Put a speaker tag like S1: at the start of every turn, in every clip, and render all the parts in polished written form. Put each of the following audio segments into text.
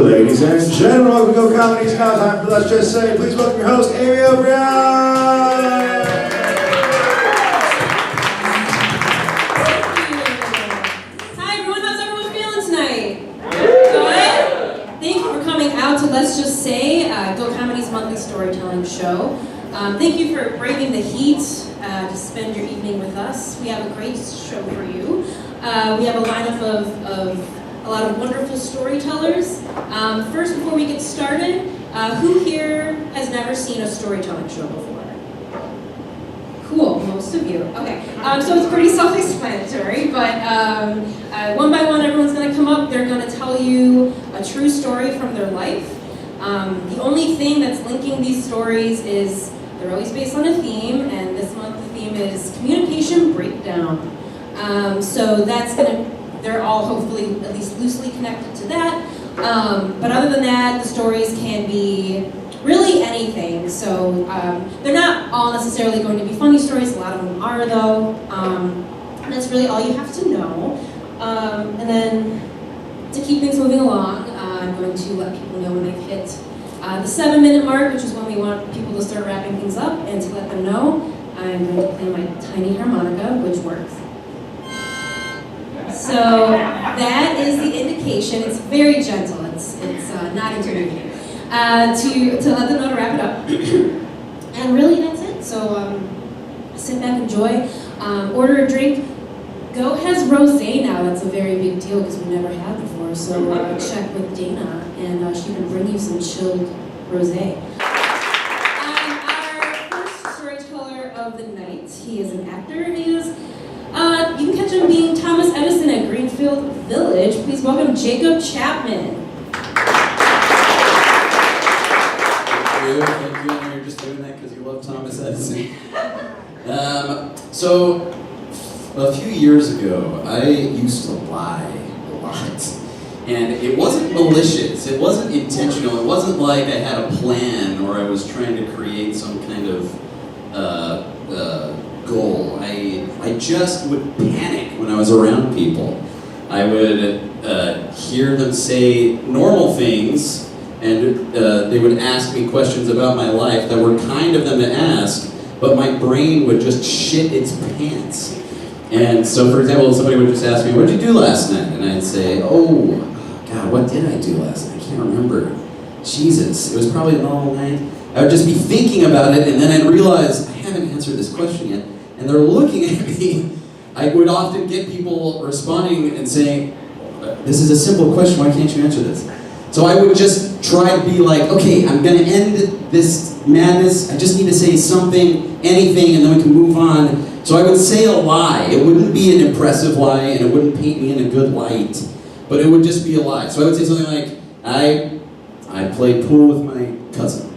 S1: Ladies and gentlemen, welcome to Go Comedy. It's now time for Let's Just Say. Please welcome your host, Amy O'Brien.
S2: Hi everyone, how's everyone feeling tonight? Good? Thank you for coming out to Let's Just Say, Go Comedy's monthly storytelling show. Thank you for braving the heat to spend your evening with us. We have a great show for you. We have a lineup of a lot of wonderful storytellers. First, before we get started, who here has never seen a storytelling show before? Cool, most of you. Okay, so it's pretty self-explanatory, but one by one, everyone's going to come up. They're going to tell you a true story from their life. The only thing that's linking these stories is they're always based on a theme, and this month the theme is communication breakdown. So that's going to, they're all hopefully at least loosely connected to that. But other than that, the stories can be really anything. So they're not all necessarily going to be funny stories. A lot of them are, though. And that's really all you have to know. And then to keep things moving along, I'm going to let people know when they've hit the 7-minute mark, which is when we want people to start wrapping things up. And to let them know, I'm going to play my tiny harmonica, which works. So that is the indication. It's very gentle. It's not intimidating. To let them know to wrap it up. And really, that's it. So sit back, enjoy, order a drink. Go has rosé now. That's a very big deal because we never had before. So check with Dana, and she can bring you some chilled rosé. Our first storyteller of the night. He is an actor. He is. You can catch him being Thomas Edison at Greenfield Village. Please welcome Jacob Chapman.
S3: Thank you. You're just doing that because you love Thomas Edison. So, a few years ago, I used to lie a lot. And it wasn't malicious, it wasn't intentional, it wasn't like I had a plan or I was trying to create some kind of goal. I just would panic when I was around people. I would hear them say normal things, and they would ask me questions about my life that were kind of them to ask, but my brain would just shit its pants. And so, for example, somebody would just ask me, "What did you do last night?" And I'd say, "Oh, God, what did I do last night? I can't remember. Jesus, it was probably a normal night." I would just be thinking about it, and then I'd realize I haven't answered this question yet. And they're looking at me. I would often get people responding and saying, "This is a simple question, why can't you answer this?" So I would just try to be like, okay, I'm gonna end this madness, I just need to say something, anything, and then we can move on. So I would say a lie. It wouldn't be an impressive lie, and it wouldn't paint me in a good light, but it would just be a lie. So I would say something like, I played pool with my cousin.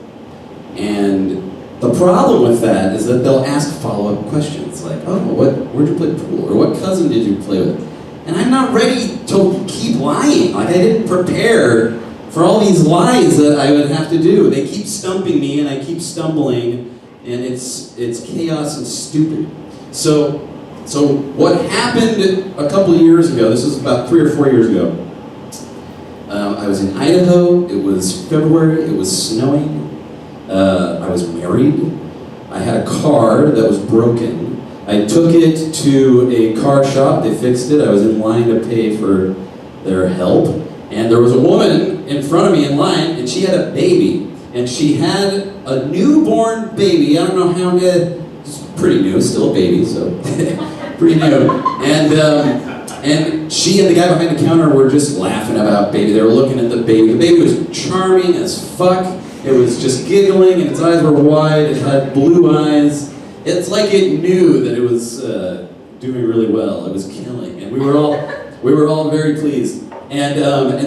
S3: And the problem with that is that they'll ask follow-up questions like, "Oh, where'd you play pool?" Or "What cousin did you play with?" And I'm not ready to keep lying. Like, I didn't prepare for all these lies that I would have to do. They keep stumping me and I keep stumbling, and it's chaos and stupid. So what happened a couple of years ago, this was about 3 or 4 years ago, I was in Idaho, it was February, it was snowing. I was married. I had a car that was broken. I took it to a car shop. They fixed it. I was in line to pay for their help. And there was a woman in front of me in line, and she had a baby. And she had a newborn baby. I don't know how new. It's pretty new. Still a baby, so pretty new. And she and the guy behind the counter were just laughing about baby. They were looking at the baby. The baby was charming as fuck. It was just giggling, and its eyes were wide. It had blue eyes. It's like it knew that it was doing really well. It was killing, and we were all very pleased. And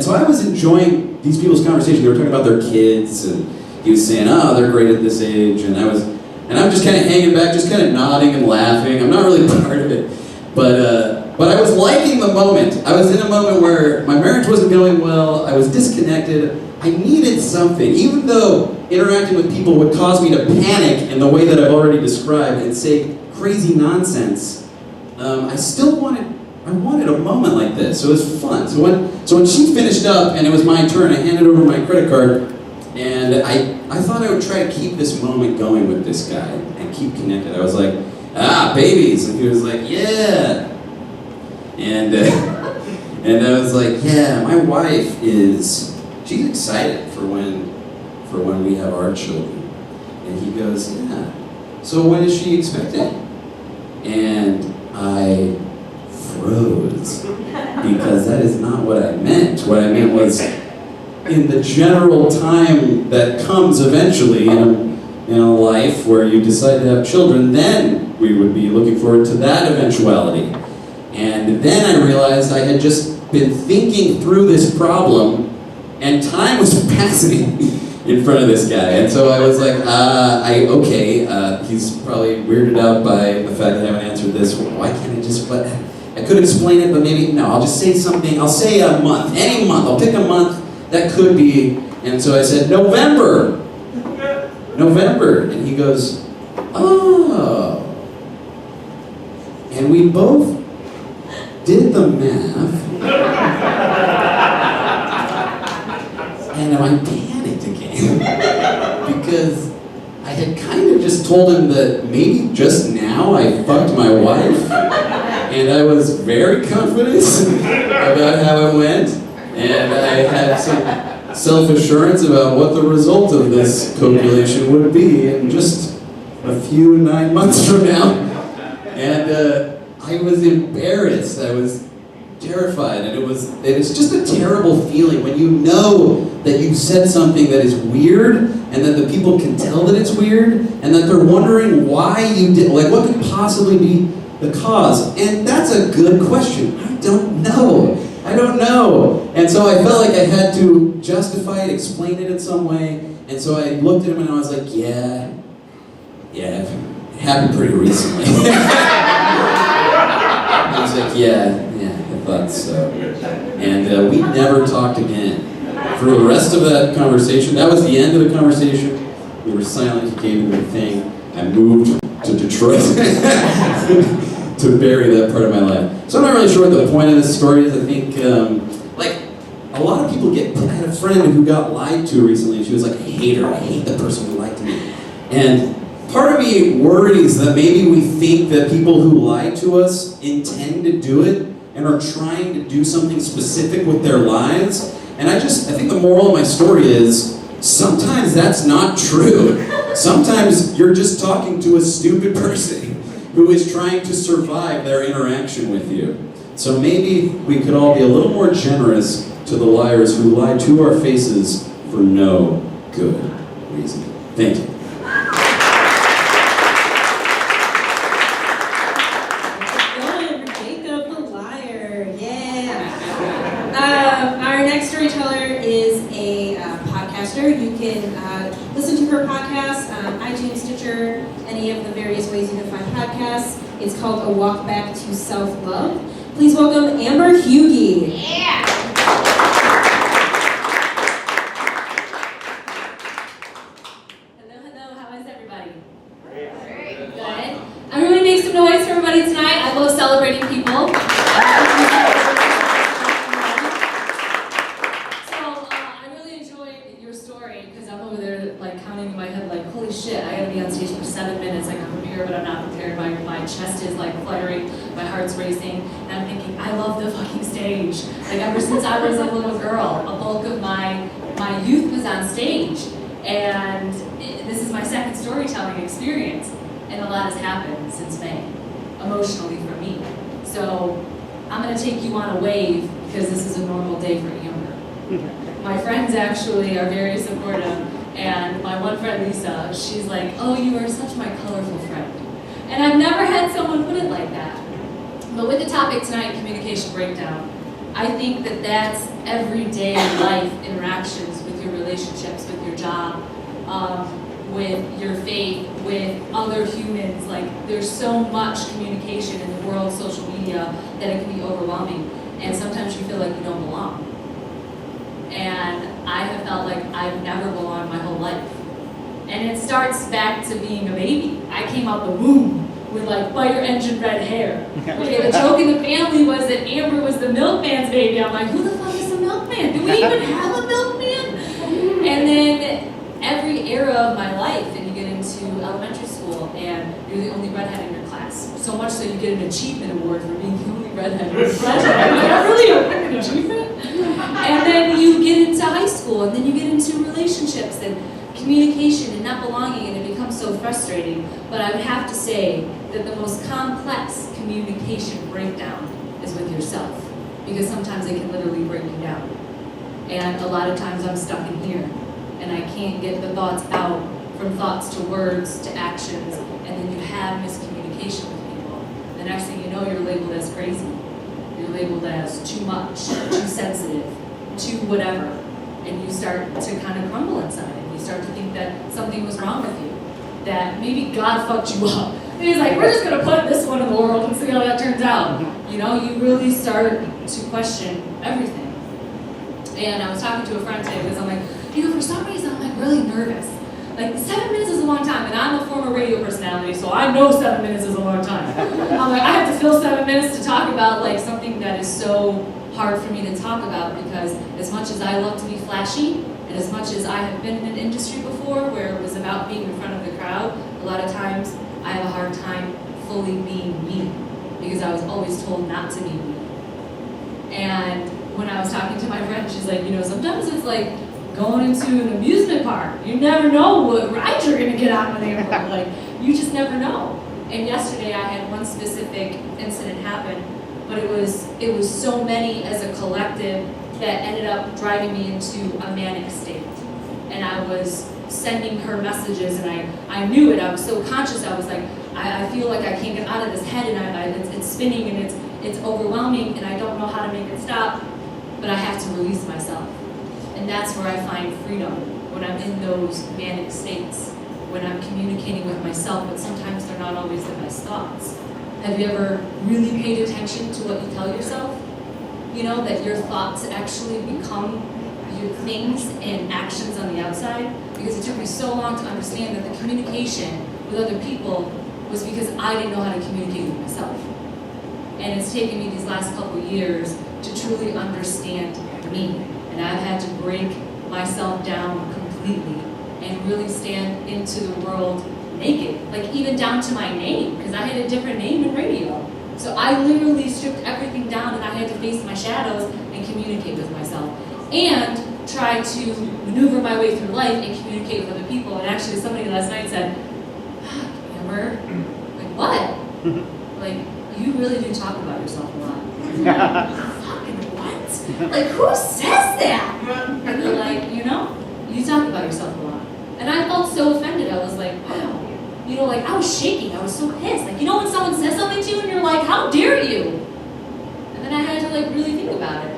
S3: so I was enjoying these people's conversation. They were talking about their kids, and he was saying, "Oh, they're great at this age," and I'm just kind of hanging back, just kind of nodding and laughing. I'm not really part of it, but I was liking the moment. I was in a moment where my marriage wasn't going well. I was disconnected. I needed something, even though interacting with people would cause me to panic in the way that I've already described and say crazy nonsense. I wanted a this. So it was fun. So when she finished up and it was my turn, I handed over my credit card, and I thought I would try to keep this moment going with this guy and keep connected. I was like, babies, and he was like, yeah, and and I was like, yeah, my wife she's excited for when we have our children. And he goes, yeah. So when is she expecting? And I froze, because that is not what I meant. What I meant was, in the general time that comes eventually in a life where you decide to have children, then we would be looking forward to that eventuality. And then I realized I had just been thinking through this problem, and time was passing in front of this guy. And so I was like, he's probably weirded out by the fact that I haven't answered this. Why can't I just, but I could explain it, but maybe, no, I'll just say something. I'll say a month, any month. I'll pick a month that could be. And so I said, November. And he goes, oh. And we both did the math. And I panicked again, because I had kind of just told him that maybe just now I fucked my wife, and I was very confident about how it went, and I had some self-assurance about what the result of this copulation would be in just a few 9 months from now. And I was embarrassed. I was terrified, and it's just a terrible feeling when you know that you said something that is weird, and that the people can tell that it's weird, and that they're wondering why you did, like, what could possibly be the cause? And that's a good question. I don't know. And so I felt like I had to justify it, explain it in some way, and so I looked at him and I was like, yeah, it happened pretty recently. I was like, yeah, I thought so. And we never talked again. For the rest of that conversation, that was the end of the conversation. We were silent, he gave me the thing. I moved to Detroit to bury that part of my life. So I'm not really sure what the point of this story is. I think, a lot of people I had a friend who got lied to recently, and she was like, I hate her, I hate the person who lied to me. And part of me worries that maybe we think that people who lie to us intend to do it and are trying to do something specific with their lives. And I think the moral of my story is, sometimes that's not true. Sometimes you're just talking to a stupid person who is trying to survive their interaction with you. So maybe we could all be a little more generous to the liars who lie to our faces for no good reason. Thank you.
S2: Jacob the liar, yeah. Our next storyteller is a podcaster. You can listen to her podcast on iTunes, Stitcher, any of the various ways you can find podcasts. It's called A Walk Back to Self-Love. Please welcome Amber Hughey.
S4: Yeah.
S2: Hello, how is everybody?
S4: Great.
S2: Good. Everybody make some noise for everybody tonight. I love celebrating people. I really enjoyed your story, because I'm over there like counting in my head like, holy shit, I gotta be on stage for 7 minutes. Like, I'm prepared, but I'm not prepared. My chest is like fluttering, my heart's racing, and I'm thinking, I love the fucking stage. Like, ever since I was a little girl, a bulk of my youth was on stage, and this is my second storytelling experience, and a lot has happened since May, emotionally for me. So I'm gonna take you on a wave, because this is a normal day for Amber. My friends actually are very supportive, and my one friend Lisa, she's like, oh, you are such my colorful friend. And I've never had someone put it like that. But with the topic tonight, communication breakdown, I think that that's everyday life interactions with your relationships, with your job, with your faith, with other humans. Like, there's so much communication in the world of social media that it can be overwhelming. And sometimes you feel like you don't belong. And I have felt like I've never belonged my whole life. And it starts back to being a baby. I came out the womb with like fire engine red hair. Okay, the joke in the family was that Amber was the milkman
S4: baby. I'm like, who the fuck is a milkman? Do we even have a milkman? And then every era of my life, and you get into elementary school, and you're the only redhead in your class. So much so you get an achievement award for being the only redhead in your class. I'm like, I really an achievement? And then you get into high school, and then you get into relationships and communication and not belonging, and it becomes so frustrating. But I would have to say that the most complex communication breakdown is with yourself, because sometimes it can literally break you down. And a lot of times I'm stuck in here, and I can't get the thoughts out, from thoughts to words to actions, and then you have miscommunication with people. The next thing you know, you're labeled as crazy. You're labeled as too much, too sensitive, too whatever. And you start to kind of crumble inside, and you start to think that something was wrong with you, that maybe God fucked you up. And he's like, we're just gonna put this one in the world and see how that turns out. You know, you really start to question everything. And I was talking to a friend today because I'm like, you know, for some reason I'm like really nervous. Like 7 minutes is a long time, and I'm a former radio personality, so I know 7 minutes is a long time. I'm like, I have to fill 7 minutes to talk about like something that is so hard for me to talk about, because as much as I love to be flashy, and as much as I have been in an industry before where it was about being in front of the crowd, a lot of times I have a hard time fully being me, because I was always told not to be me. And when I was talking to my friend, she's like, you know, sometimes it's like going into an amusement park. You never know what ride you're gonna get on when they are. Like, you just never know. And yesterday I had one specific incident happen, but it was so many as a collective that ended up driving me into a manic state. And I was sending her messages, and I knew it. I was so conscious. I was like, I feel like I can't get out of this head, and it's spinning, and it's overwhelming, and I don't know how to make it stop, but I have to release myself. And that's where I find freedom, when I'm in those manic states, when I'm communicating with myself, but sometimes they're not always the best thoughts. Have you ever really paid attention to what you tell yourself? You know, that your thoughts actually become your things and actions on the outside? Because it took me so long to understand that the communication with other people was because I didn't know how to communicate with myself. And it's taken me these last couple years to truly understand me. And I've had to break myself down completely and really stand into the world naked, like even down to my name, because I had a different name in radio. So I literally stripped everything down, and I had to face my shadows and communicate with myself. And try to maneuver my way through life and communicate with other people. And actually somebody last night said, Amber, like what? Like, you really do talk about yourself a lot. Fucking what? Like, who says that? And they're like, you know, you talk about yourself a lot. And I felt so offended. I was like, wow. You know, like, I was shaking. I was so pissed. Like, you know when someone says something to you and you're like, how dare you? And then I had to, like, really think about it.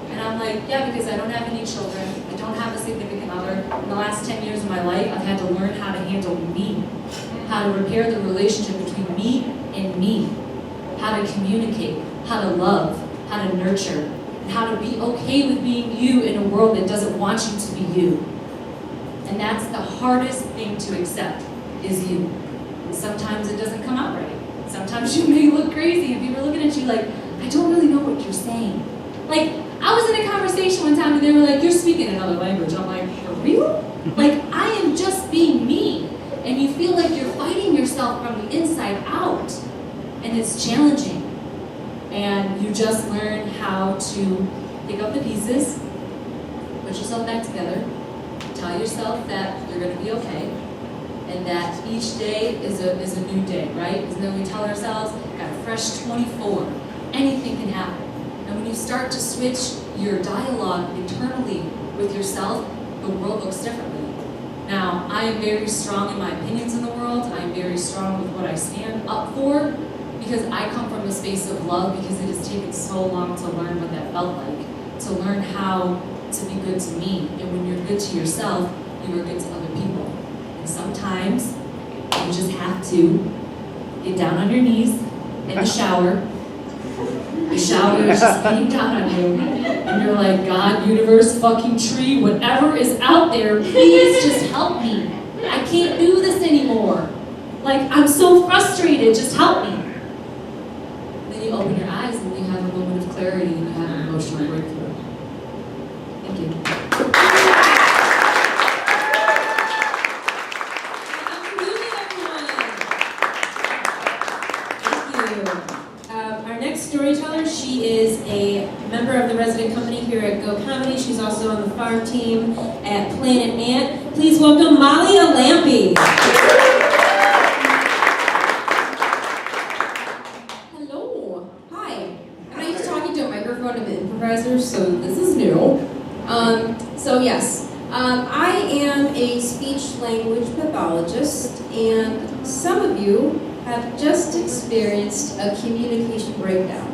S4: And I'm like, yeah, because I don't have any children. I don't have a significant other. In the last 10 years of my life, I've had to learn how to handle me. How to repair the relationship between me and me. How to communicate. How to love. How to nurture. And how to be okay with being you in a world that doesn't want you to be you. And that's the hardest thing to accept, is you. And sometimes it doesn't come out right. Sometimes you may look crazy, and people are looking at you like, I don't really know what you're saying. Like, I was in a conversation one time and they were like, you're speaking another language. I'm like, for real? Like, I am just being me. And you feel like you're fighting yourself from the inside out. And it's challenging. And you just learn how to pick up the pieces, put yourself back together, tell yourself that you're going to be okay, and that each day is a new day, right? Isn't that what we tell ourselves? Got a fresh 24. Anything can happen. And when you start to switch your dialogue internally with yourself, the world looks differently. Now, I am very strong in my opinions in the world. I am very strong with what I stand up for, because I come from a space of love, because it has taken so long to learn what that felt like, to learn how to be good to me. And when you're good to yourself, you are good to other people. And sometimes you just have to get down on your knees in the shower. The shower is just beating down on you, and you're like, God, universe, fucking tree, whatever is out there, please just help me. I can't do this anymore. Like, I'm so frustrated, just help me. And then you open your eyes and you have a moment of clarity, and you have a
S2: emotional breakthrough. Thank you. Absolutely, everyone. Thank you. Our next storyteller, she is a member of the resident company here at Go Comedy. She's also on the farm team at Planet Ant. Please welcome Molly Alampi. Hello. Hi. I'm not used to talking to a microphone of improvisers, so this is new. I am a speech language pathologist, and some of you have just experienced a communication breakdown.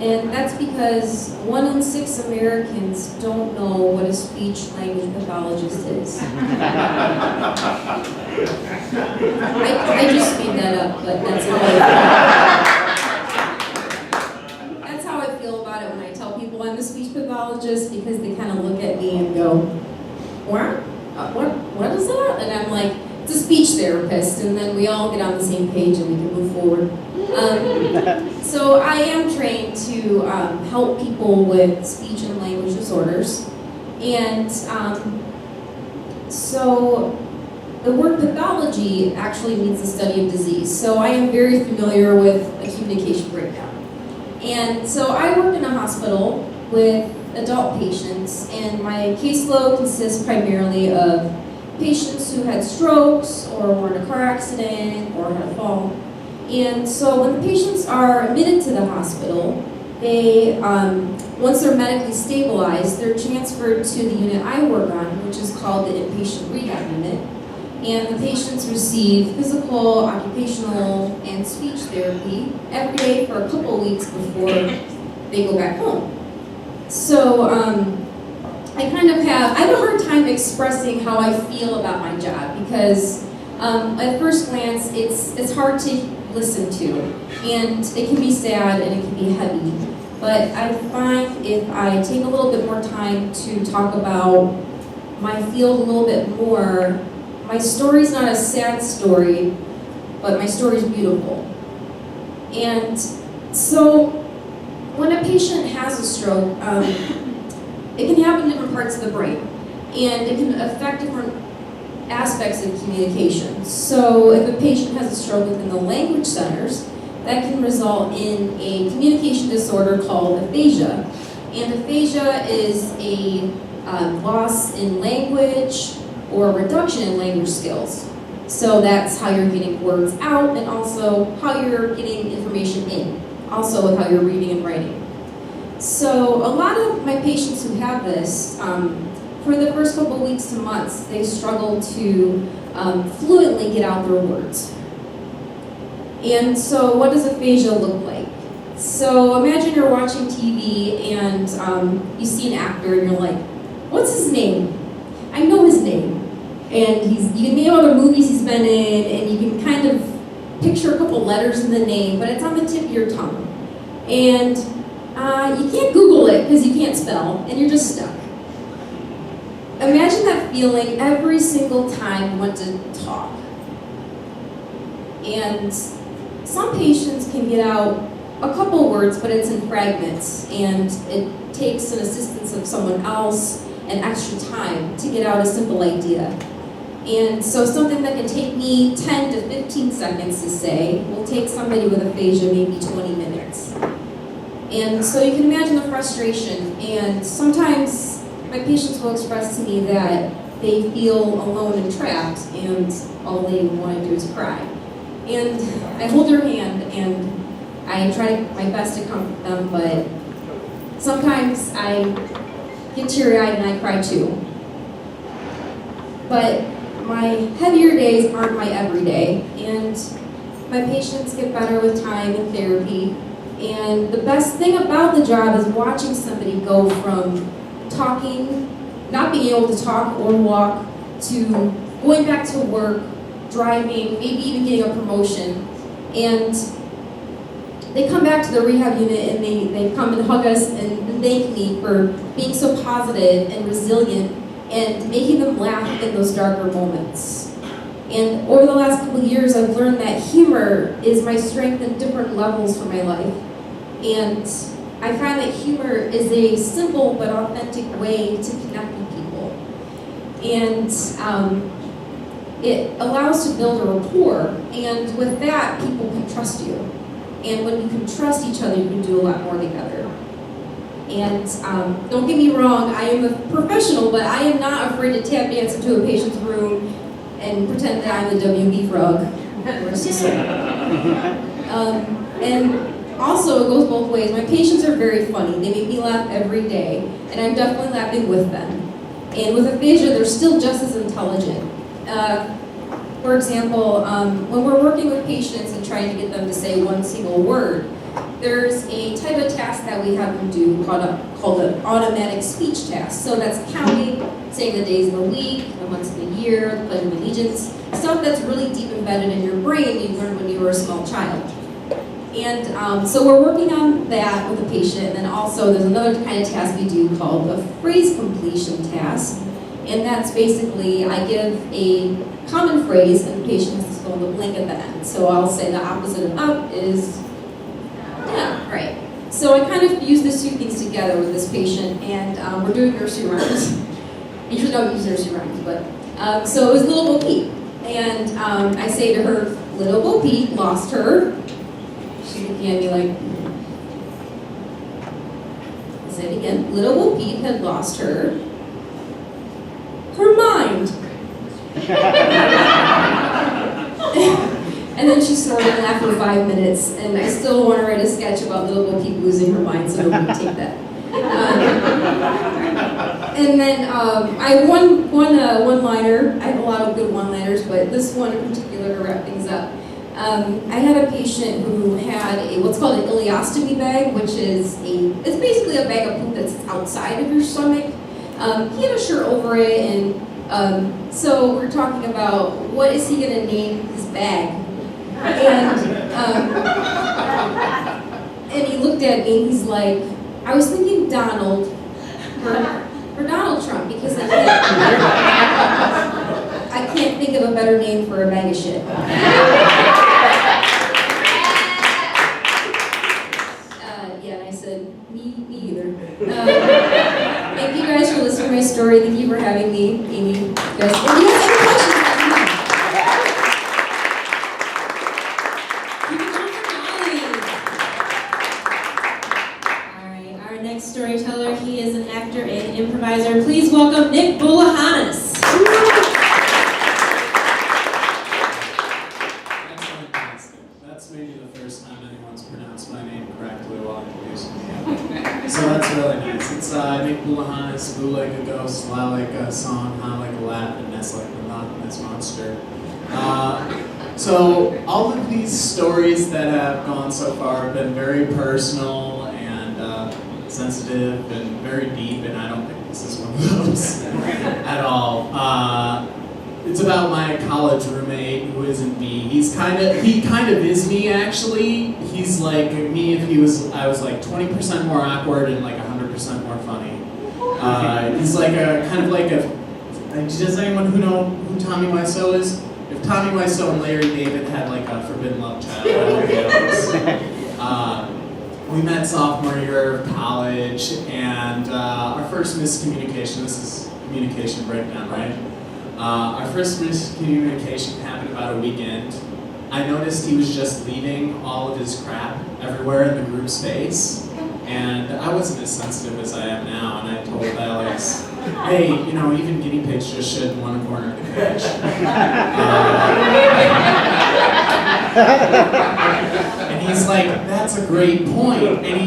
S2: And that's because 1 in 6 Americans don't know what a speech language pathologist is. I just made that up, but that's how I feel about it when I tell people I'm a speech pathologist, because they kind of look at me and go, what is that? And I'm like, it's a speech therapist, and then we all get on the same page and we can move forward. So I am trained to help people with speech and language disorders, and so the word pathology actually means the study of disease. So I am very familiar with a communication breakdown. And so I work in a hospital with adult patients, and my caseload consists primarily of patients who had strokes or were in a car accident or had a fall. And so when the patients are admitted to the hospital, they, once they're medically stabilized, they're transferred to the unit I work on, which is called the inpatient rehab unit. And the patients receive physical, occupational, and speech therapy every day for a couple weeks before they go back home. So I kind of have a hard time expressing how I feel about my job, because at first glance it's hard to listen to, and it can be sad and it can be heavy. But I find if I take a little bit more time to talk about my field a little bit more, my story's not a sad story, but my story's beautiful. And so when a patient has a stroke, it can happen in different parts of the brain, and it can affect different aspects of communication. So if a patient has a stroke within the language centers, that can result in a communication disorder called aphasia. And aphasia is a loss in language or reduction in language skills. So that's how you're getting words out, and also how you're getting information in, also with how you're reading and writing. So a lot of my patients who have this, for the first couple weeks to months, they struggle to fluently get out their words. And so what does aphasia look like? So imagine you're watching TV and you see an actor and you're like, what's his name? I know his name. And you can name all the movies he's been in, and you can kind of picture a couple letters in the name, but it's on the tip of your tongue. And you can't Google it because you can't spell, and you're just stuck. Imagine that feeling every single time you want to talk. And some patients can get out a couple words, but it's in fragments, and it takes an assistance of someone else and extra time to get out a simple idea. And so something that can take me 10 to 15 seconds to say will take somebody with aphasia maybe 20 minutes. And so you can imagine the frustration, and sometimes my patients will express to me that they feel alone and trapped, and all they want to do is cry. And I hold their hand, and I try my best to comfort them, but sometimes I get teary-eyed and I cry too. But my heavier days aren't my everyday, and my patients get better with time and therapy. And the best thing about the job is watching somebody go from talking, not being able to talk or walk, to going back to work, driving, maybe even getting a promotion. And they come back to the rehab unit and they come and hug us and thank me for being so positive and resilient and making them laugh in those darker moments. And over the last couple of years, I've learned that humor is my strength in different levels for my life. And
S5: I find that humor is a simple but authentic way to connect with people. And it allows to build a rapport, and with that, people can trust you. And when you can trust each other, you can do a lot more together. And don't get me wrong, I am a professional, but I am not afraid to tap dance into a patient's room and pretend that I'm the WB frog. And also, it goes both ways. My patients are very funny. They make me laugh every day, and I'm definitely laughing with them. And with aphasia, they're still just as intelligent. For example, when we're working with patients and trying to get them to say one single word, there's a type of task that we have them do called an automatic speech task. So that's counting, saying the days of the week, the months of the year, the Pledge of Allegiance, stuff that's really deep embedded in your brain you learned when you were a small child. And so we're working on that with the patient, and then also there's another kind of task we do called the phrase completion task. And that's basically, I give a common phrase and the patient has to fill in the blank at the end. So I'll say the opposite of up is yeah, right. So I kind of use these two things together with this patient, and we're doing nursery rhymes. I usually don't use nursery rhymes, but so it was Little Bo Peep. And I say to her, Little Bo Peep lost her. She's looking at me like, I say it again, Little Bo Peep had lost her mind. And then she snorted and laughed for 5 minutes, and I still want to write a sketch about Little Bo Peep losing her mind, so nobody take that. And then I have one-liner. I have a lot of good one-liners, but this one in particular to wrap things up. I had a patient who had what's called an ileostomy bag, which is it's basically a bag of poop that's outside of your stomach. He had a shirt over it, and so we're talking about what is he going to name his bag. And he looked at me and he's like, I was thinking Donald for Donald Trump because I can't think of a better name for a bag of shit. Yeah, and I said, me either. Thank you guys for listening to my story. Thank you for having me, Amy. You guys, if you guys have any questions, let me know.
S2: Storyteller. He is an actor and improviser. Please welcome Nick Bulahanis.
S6: That's maybe the first time anyone's pronounced my name correctly while introducing me. So that's really nice. It's Nick Bulahanis, boo like a ghost, la like a song, ha like a laugh, and nest like a monotonous monster. So all of these stories that have gone so far have been very personal, sensitive and very deep, and I don't think this is one of those at all. It's about my college roommate who isn't me. He kind of is me actually. He's like me if I was like 20% more awkward and like 100% more funny. He's like does anyone who know who Tommy Wiseau is? If Tommy Wiseau and Larry David had like a forbidden love child, that would be us. We met sophomore year of college, and our first miscommunication, this is communication breakdown, right? Our first miscommunication happened about a weekend. I noticed he was just leaving all of his crap everywhere in the group space, and I wasn't as sensitive as I am now, and I told Alex, hey, even guinea pigs just shit in one corner of the cage. And he's like, that's a great point. And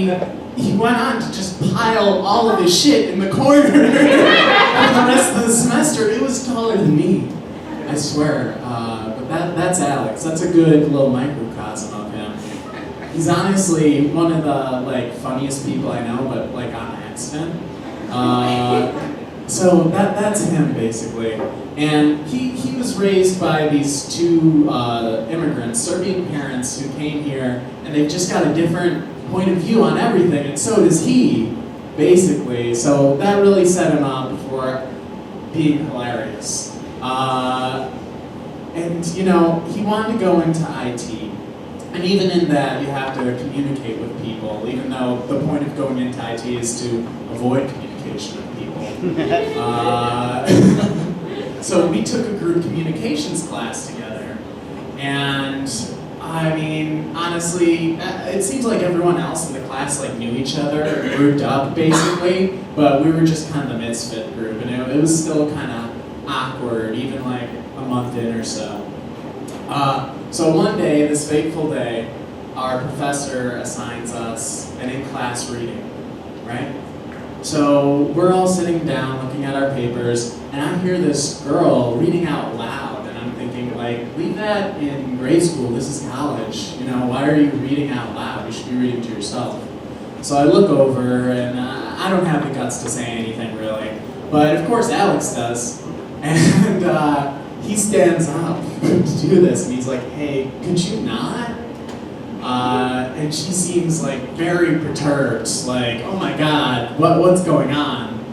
S6: he went on to just pile all of his shit in the corner for the rest of the semester. It was taller than me, I swear. But that's Alex. That's a good little microcosm of him. He's honestly one of the funniest people I know, but on accident. So that's him basically. And he was raised by these two immigrants, Serbian parents who came here, and they've just got a different point of view on everything, and so does he, basically. So that really set him up for being hilarious. And he wanted to go into IT. And even in that, you have to communicate with people, even though the point of going into IT is to avoid communication with people. So we took a group communications class together, and I mean, honestly, it seems like everyone else in the class like knew each other, and grouped up basically, but we were just kind of the misfit group, and it was still kind of awkward, even like a month in or so. So one day, this fateful day, our professor assigns us an in-class reading, right? So we're all sitting down looking at our papers, and I hear this girl reading out loud, and I'm thinking, like, leave that in grade school, this is college. You know, why are you reading out loud? You should be reading to yourself. So I look over, and I don't have the guts to say anything, really. But of course Alex does, and he stands up to do this, and he's like, hey, could you not? And she seems like very perturbed, like, oh my god, what's going on?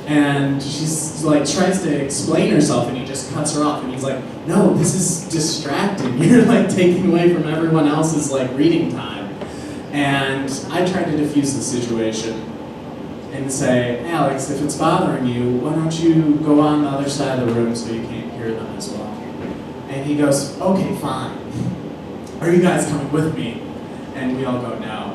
S6: And she's like, tries to explain herself, and he just cuts her off, and he's like, no, this is distracting. You're like taking away from everyone else's like reading time. And I tried to diffuse the situation and say, Alex, if it's bothering you, why don't you go on the other side of the room so you can't hear them as well? And he goes, okay, fine. Are you guys coming with me? And we all go, no.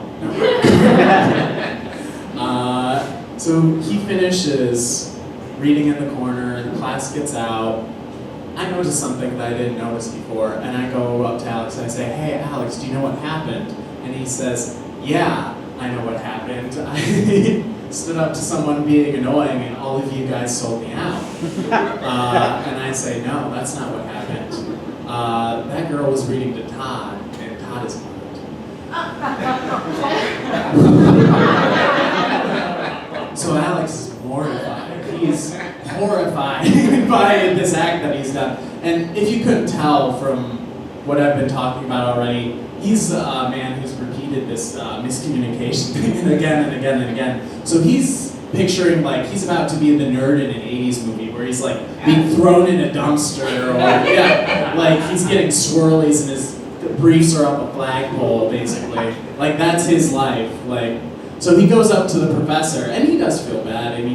S6: So he finishes reading in the corner, the class gets out. I noticed something that I didn't notice before, and I go up to Alex and I say, hey, Alex, do you know what happened? And he says, yeah, I know what happened. I stood up to someone being annoying, and all of you guys sold me out. And I say, no, that's not what happened. That girl was reading to Todd, and Todd is blind. So Alex is mortified. He's horrified by this act that he's done. And if you couldn't tell from what I've been talking about already, he's a man who's repeated this miscommunication thing again and again and again. So he's picturing like he's about to be the nerd in an 80s movie where he's like being thrown in a dumpster, or like he's getting swirlies and his briefs are up a flagpole, basically. Like that's his life. Like, so he goes up to the professor, and he does feel bad, and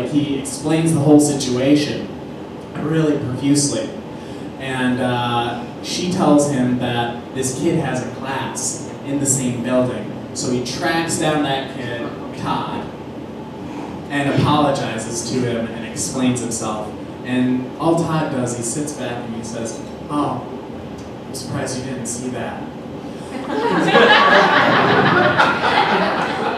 S6: he explains the whole situation really profusely. And she tells him that this kid has a class in the same building. So he tracks down that kid, Todd, and apologizes to him and explains himself. And all Todd does, he sits back and he says, oh, I'm surprised you didn't see that.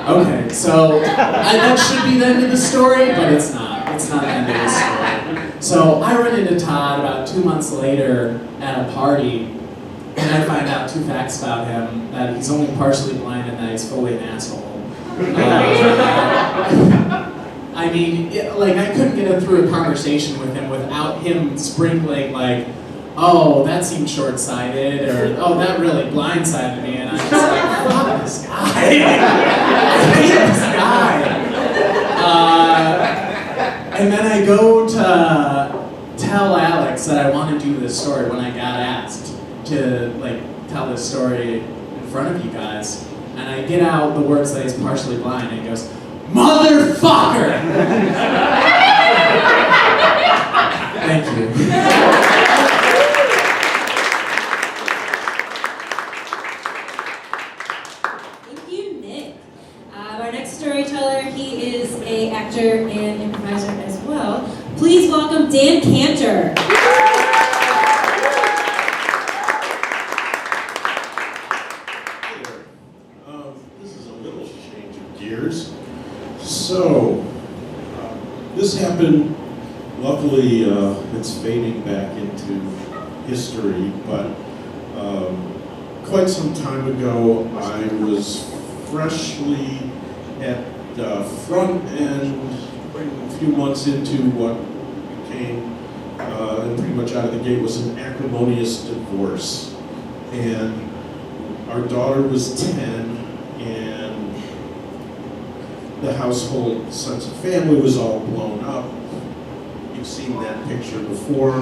S6: Okay, so that should be the end of the story, but it's not. It's not the end of the story. So I run into Todd about 2 months later at a party, and I find out 2 facts about him: that he's only partially blind and that he's fully an asshole. I mean, I couldn't get through a conversation with him without him sprinkling like, oh, that seemed short-sighted, or oh, that really blindsided me, and I'm just like, fuck this guy. I hate this guy. And then I go to tell Alex that I want to do this story when I got asked to tell this story in front of you guys, and I get out the words that he's partially blind, and he goes, motherfucker! Thank you.
S2: Our next storyteller, he is an actor and improviser as well. Please welcome Dan Cantor.
S7: This is a little change of gears. So, this happened, luckily it's fading back into history, but quite some time ago I was freshly at the front end, a few months into what became, and pretty much out of the gate, was an acrimonious divorce. And our daughter was 10, and the household sense of family was all blown up. You've seen that picture before.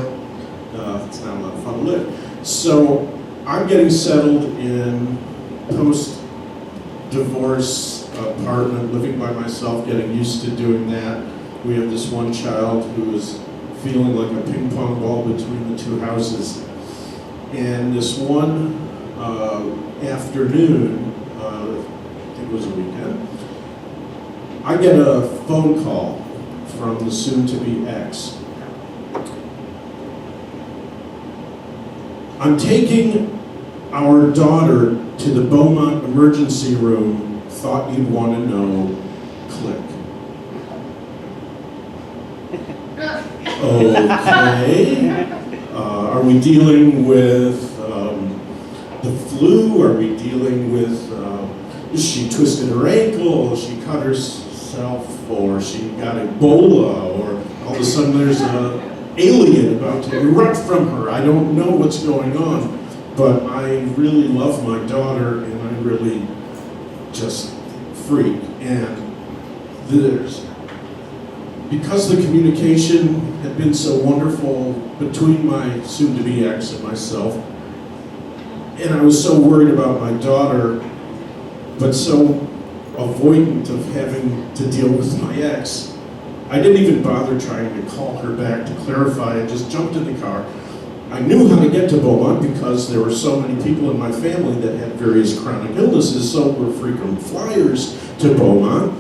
S7: It's not a lot of fun to live. So I'm getting settled in post-divorce apartment, living by myself, getting used to doing that. We have this one child who is feeling like a ping pong ball between the two houses. And this one afternoon, I think it was a weekend, I get a phone call from the soon-to-be ex. I'm taking our daughter to the Beaumont emergency room. Thought you'd want to know. Click. Okay. Are we dealing with the flu? Are we dealing with, she twisted her ankle, she cut herself, or she got Ebola, or all of a sudden there's an alien about to erupt from her? I don't know what's going on, but I really love my daughter, and I really just freak. And because the communication had been so wonderful between my soon-to-be ex and myself, and I was so worried about my daughter, but so avoidant of having to deal with my ex, I didn't even bother trying to call her back to clarify. I just jumped in the car. I knew how to get to Beaumont because there were so many people in my family that had various chronic illnesses, so we're frequent flyers to Beaumont.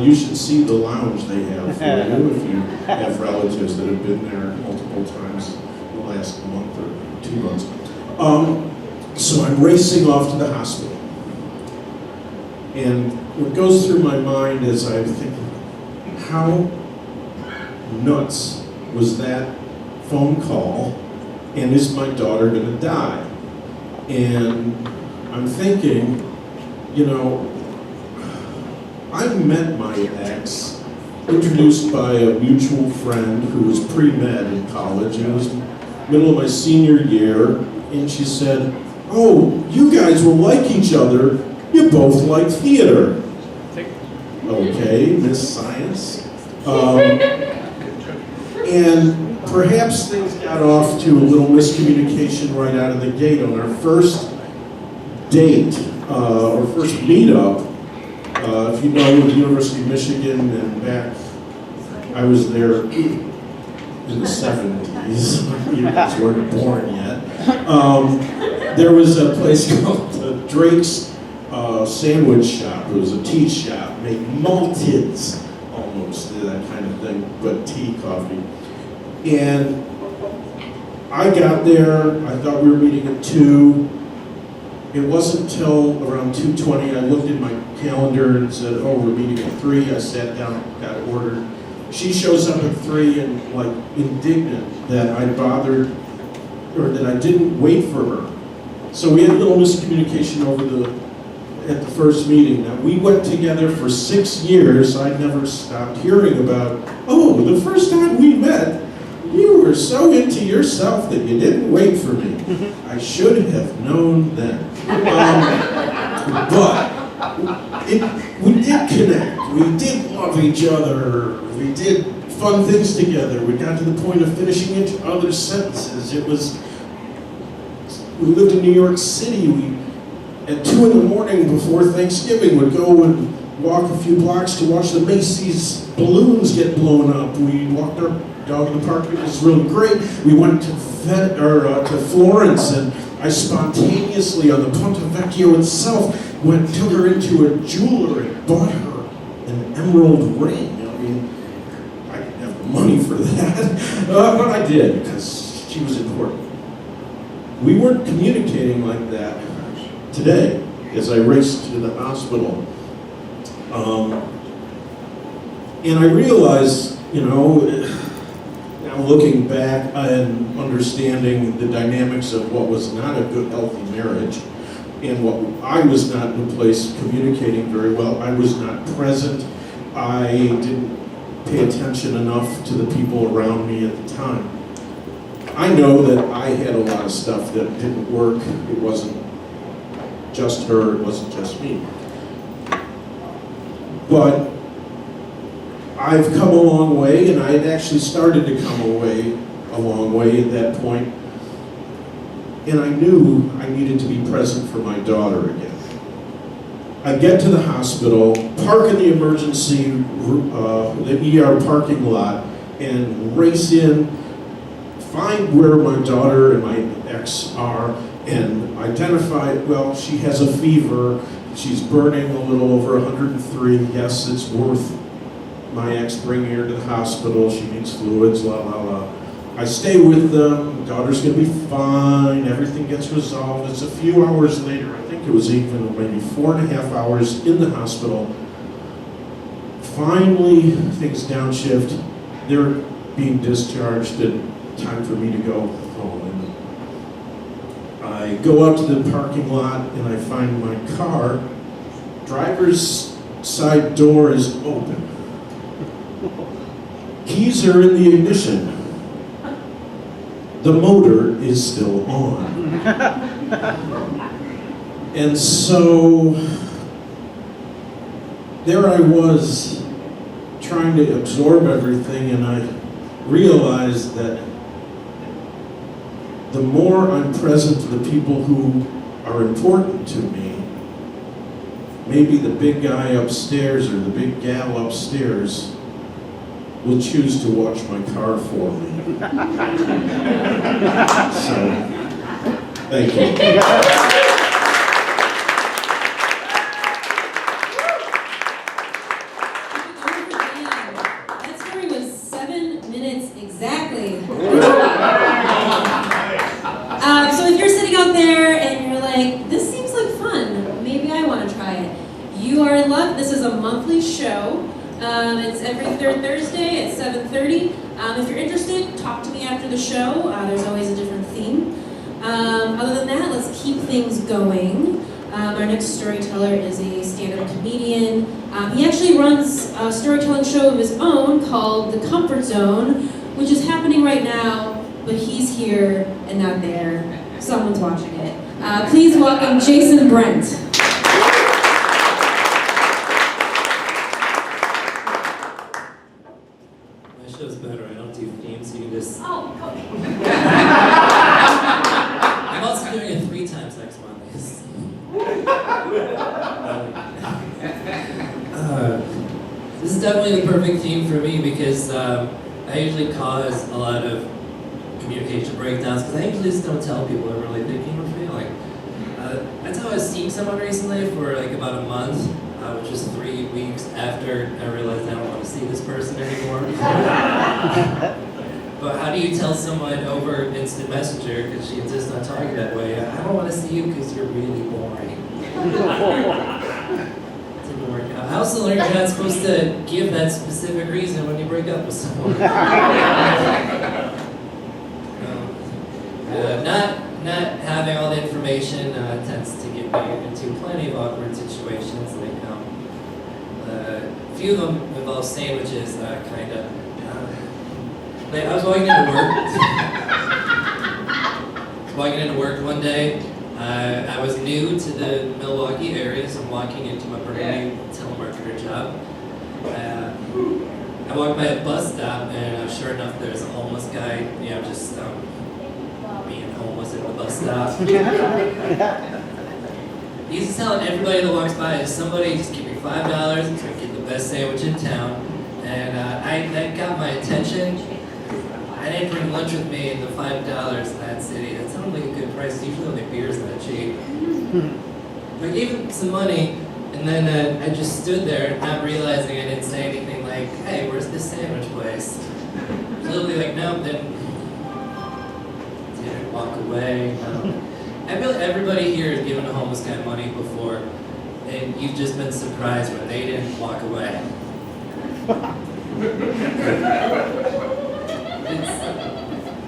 S7: You should see the lounge they have for you if you have relatives that have been there multiple times in the last month or 2 months. So I'm racing off to the hospital. And what goes through my mind is I'm thinking, how nuts was that phone call? And is my daughter going to die? And I'm thinking, you know, I met my ex, introduced by a mutual friend who was pre-med in college. It was middle of my senior year, and she said, "Oh, you guys will like each other. You both like theater." Okay, Miss Science. And perhaps things got off to a little miscommunication right out of the gate. On our first date, or first meetup, if you know the University of Michigan, and back, I was there in the 70s, you guys weren't born yet. There was a place called Drake's Sandwich Shop. It was a tea shop, made malteds, almost, that kind of thing, but tea, coffee. And I got there, I thought we were meeting at 2. It wasn't until around 2:20 I looked at my calendar and said, "Oh, we're meeting at 3. I sat down, got ordered. She shows up at 3 and like indignant that I bothered, or that I didn't wait for her. So we had a little miscommunication at the first meeting. Now we went together for 6 years. I never stopped hearing about, "Oh, the first time we met, you were so into yourself that you didn't wait for me." I should have known then. But we did connect. We did love each other. We did fun things together. We got to the point of finishing each other's sentences. We lived in New York City. We, at 2 in the morning before Thanksgiving, would go and walk a few blocks to watch the Macy's balloons get blown up. We walked our dog in the park. It was really great. We went to Florence, and I spontaneously, on the Ponte Vecchio itself, took her into a jeweler and bought her an emerald ring. I mean, I didn't have the money for that, but I did because she was important. We weren't communicating like that today as I raced to the hospital. And I realized, you know, now looking back and understanding the dynamics of what was not a good, healthy marriage, and what I was not in a place communicating very well. I was not present. I didn't pay attention enough to the people around me at the time. I know that I had a lot of stuff that didn't work. It wasn't just her, it wasn't just me. But I've come a long way, and I had actually started to come a long way at that point. and I knew I needed to be present for my daughter again. I get to the hospital, park in the emergency, the ER parking lot, and race in, find where my daughter and my ex are, and identify, well, she has a fever, she's burning a little over 103, yes, it's worth my ex bringing her to the hospital, she needs fluids, la la la. I stay with them, daughter's gonna be fine, everything gets resolved. It's a few hours later, I think it was even maybe 4.5 hours in the hospital. Finally, things downshift, they're being discharged and time for me to go home. And I go out to the parking lot and I find my car, driver's side door is open. Keys are in the ignition. The motor is still on. And so there I was trying to absorb everything, and I realized that the more I'm present to the people who are important to me, maybe the big guy upstairs or the big gal upstairs will choose to watch my car for me. So, thank you.
S2: That story was 7 minutes exactly. So if you're sitting out there and you're like, this seems like fun, maybe I want to try it, you are in luck. This is a monthly show. It's every third Thursday at 7:30. If you're interested, talk to me after the show. There's always a different theme. Other than that, let's keep things going. Our next storyteller is a stand-up comedian. He actually runs a storytelling show of his own called The Comfort Zone, which is happening right now, but he's here and not there. Someone's watching it. Please welcome Jason Brent.
S8: My show's better. I don't do themes, so you can just...
S4: Oh,
S8: I'm also doing it 3 times next month. This is definitely the perfect theme for me because I usually cause a lot of communication breakdowns because I usually just don't tell people what I'm really thinking or feeling. That's how I was seeing someone recently for like about a month, which was 3 weeks after I realized I don't want to see this person anymore. But how do you tell someone over instant messenger because she insists on talking that way? I don't want to see you because you're really boring. Didn't work out. I also learned you're not supposed to give that specific reason when you break up with someone. Not having all the information tends to get me into plenty of awkward situations. Like a few of them involve sandwiches, kind of. I was walking into work one day. I was new to the Milwaukee area, so I'm walking into my brand new telemarketer job. I walked by a bus stop, and sure enough, there's a homeless guy, just being homeless at the bus stop. He's just telling everybody that walks by, somebody just give me $5 to get the best sandwich in town. And that got my attention. I didn't bring lunch with me, and the $5 in that city, that sounded like a good price. Usually only beer's that cheap. I gave him some money, and then I just stood there, not realizing I didn't say anything like, hey, where's this sandwich place? Literally like, nope, didn't walk away. I feel like everybody here has given a homeless guy money before, and you've just been surprised when they didn't walk away.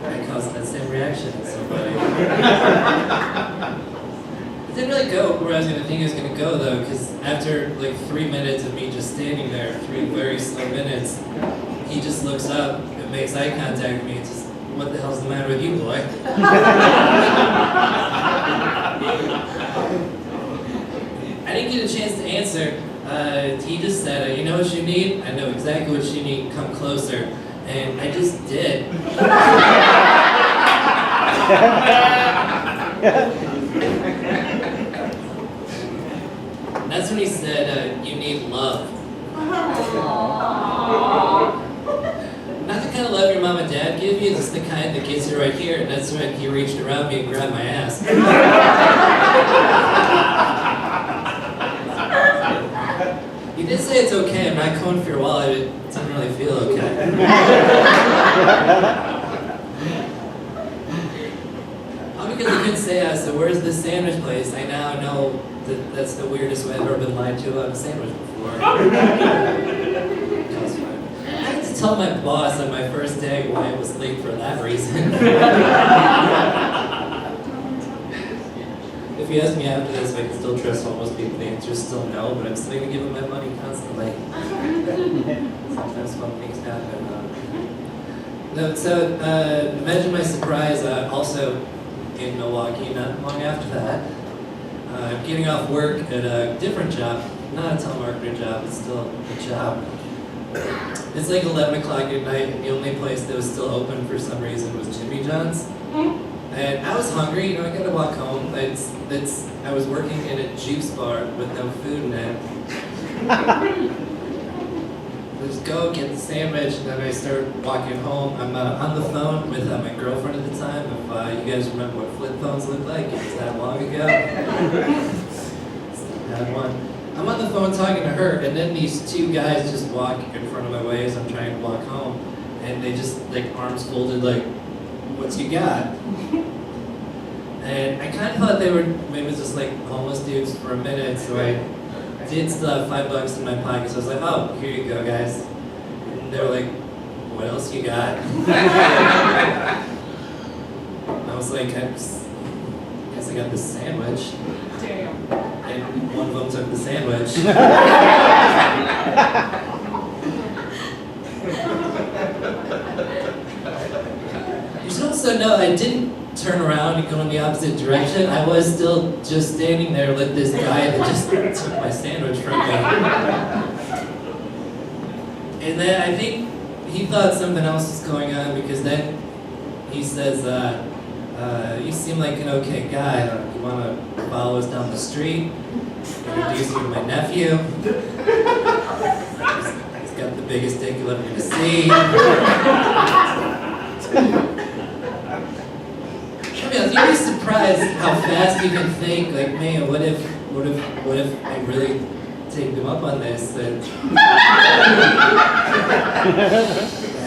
S8: I caused that same reaction in somebody. It didn't really go where I was going to think it was going to go, though, because after like 3 minutes of me just standing there, 3 very slow minutes, he just looks up and makes eye contact with me and says, what the hell's the matter with you, boy? I didn't get a chance to answer. He just said, you know what you need? I know exactly what you need. Come closer. And I just did. And that's when he said, you need love. Not the kind of love your mom and dad give you, it's the kind that gets you right here. And that's when he reached around me and grabbed my ass. He did say it's okay, I'm not going for your wallet, it didn't really feel okay. All because he couldn't say, I said, where's this sandwich place? I now know that that's the weirdest way I've ever been lied to about a sandwich before. That was fun. I had to tell my boss on my first day why I was late for that reason. If you ask me after this if I can still trust homeless people, the answer is still no, but I'm still going to give them my money constantly. Sometimes fun things happen. Imagine my surprise, also in Milwaukee, not long after that. I'm getting off work at a different job, not a telemarketer job, it's still a job. It's like 11 o'clock at night, and the only place that was still open for some reason was Jimmy John's. And I was hungry, I gotta walk home. I was working in a juice bar with no food in it. I just go get the sandwich, and then I start walking home. I'm on the phone with my girlfriend at the time. If you guys remember what flip phones looked like, it was that long ago. Had one. I'm on the phone talking to her, and then these two guys just walk in front of my way as I'm trying to walk home, and they just arms folded what's you got? And I kind of thought they were maybe just homeless dudes for a minute, so I did still have $5 in my pocket, so I was like, oh, here you go, guys. And they were like, what else you got? I was like, I guess I got this sandwich. And one of them took the sandwich. You should also know I didn't turn around and go in the opposite direction. I was still just standing there with this guy that just took my sandwich from me. And then I think he thought something else was going on, because then he says, you seem like an okay guy. You want to follow us down the street? Introduce you to my nephew. He's got the biggest dick you'll ever get to see. You'd be surprised how fast you can think. Man, what if I really take them up on this? That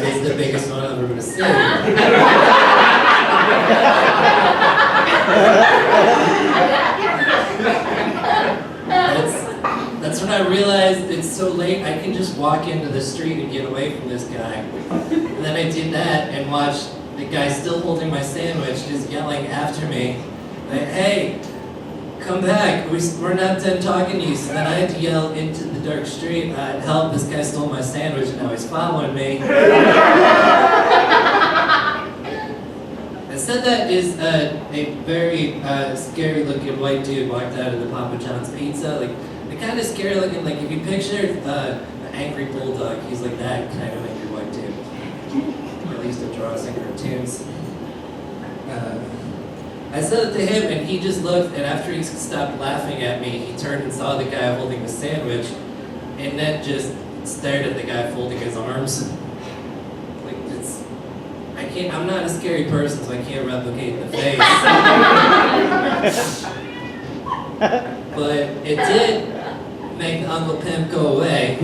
S8: is the biggest one I've ever going to see. That's when I realized it's so late, I can just walk into the street and get away from this guy. And then I did that and watched the guy still holding my sandwich, just yelling after me, hey, come back, we're not done talking to you. So then I had to yell into the dark street, help, this guy stole my sandwich and now he's following me. I said that is a very scary looking white dude walked out of the Papa John's Pizza. The kind of scary looking, if you picture an angry bulldog, he's like that kind of angry white dude. At least it draws in cartoons. I said it to him, and he just looked, and after he stopped laughing at me, he turned and saw the guy holding the sandwich, and then just stared at the guy folding his arms. I'm not a scary person, so I can't replicate the face. But it did make Uncle Pimp go away.